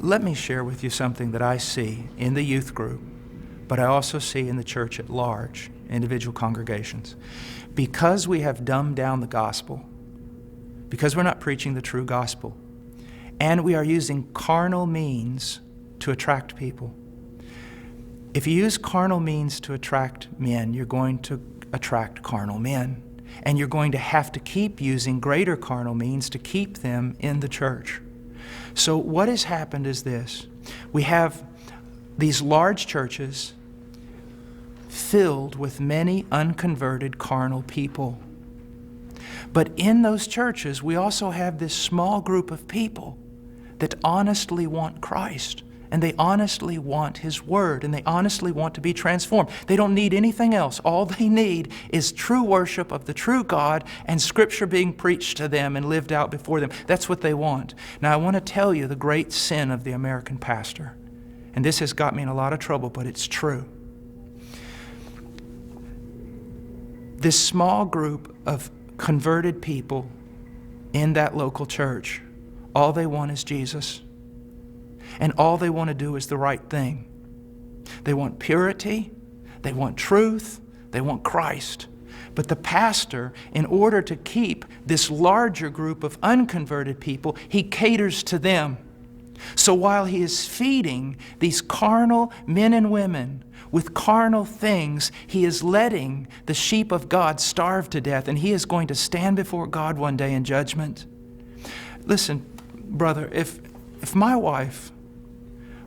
Let me share with you something that I see in the youth group, but I also see in the church at large, individual congregations. Because we have dumbed down the gospel, because we're not preaching the true gospel, and we are using carnal means to attract people. If you use carnal means to attract men, you're going to attract carnal men. And you're going to have to keep using greater carnal means to keep them in the church. So what has happened is this. We have these large churches filled with many unconverted carnal people. But in those churches, we also have this small group of people that honestly want Christ, and they honestly want His Word, and they honestly want to be transformed. They don't need anything else. All they need is true worship of the true God and Scripture being preached to them and lived out before them. That's what they want. Now, I want to tell you the great sin of the American pastor, and this has got me in a lot of trouble, but it's true. This small group of converted people in that local church, all they want is Jesus. And all they want to do is the right thing. They want purity, they want truth, they want Christ. But the pastor, in order to keep this larger group of unconverted people, he caters to them. So while he is feeding these carnal men and women with carnal things, he is letting the sheep of God starve to death, and he is going to stand before God one day in judgment. Listen, brother, if my wife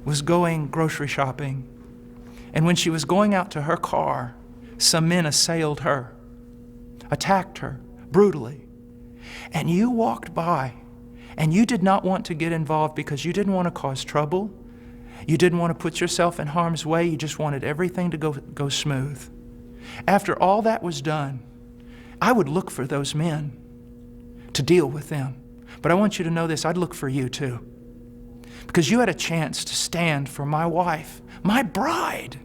was going grocery shopping, and when she was going out to her car, some men assailed her, attacked her brutally, and you walked by, and you did not want to get involved because you didn't want to cause trouble, you didn't want to put yourself in harm's way, you just wanted everything to go smooth. After all that was done, I would look for those men to deal with them. But I want you to know this, I'd look for you too. Because you had a chance to stand for my wife, my bride.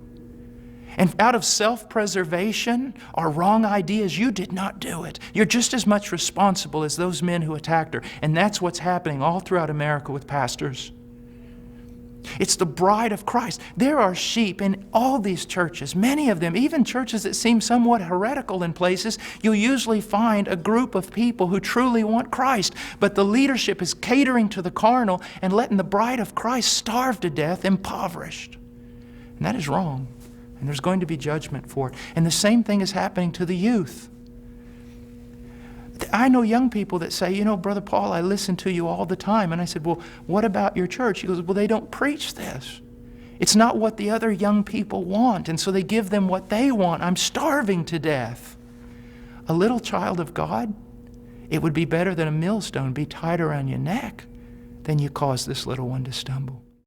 And out of self-preservation or wrong ideas, you did not do it. You're just as much responsible as those men who attacked her. And that's what's happening all throughout America with pastors. It's the bride of Christ. There are sheep in all these churches, many of them, even churches that seem somewhat heretical in places. You'll usually find a group of people who truly want Christ, but the leadership is catering to the carnal and letting the bride of Christ starve to death, impoverished. And that is wrong, and there's going to be judgment for it. And the same thing is happening to the youth. I know young people that say, you know, Brother Paul, I listen to you all the time. And I said, well, what about your church? He goes, well, they don't preach this. It's not what the other young people want. And so they give them what they want. I'm starving to death. A little child of God, it would be better that a millstone be tied around your neck than you cause this little one to stumble.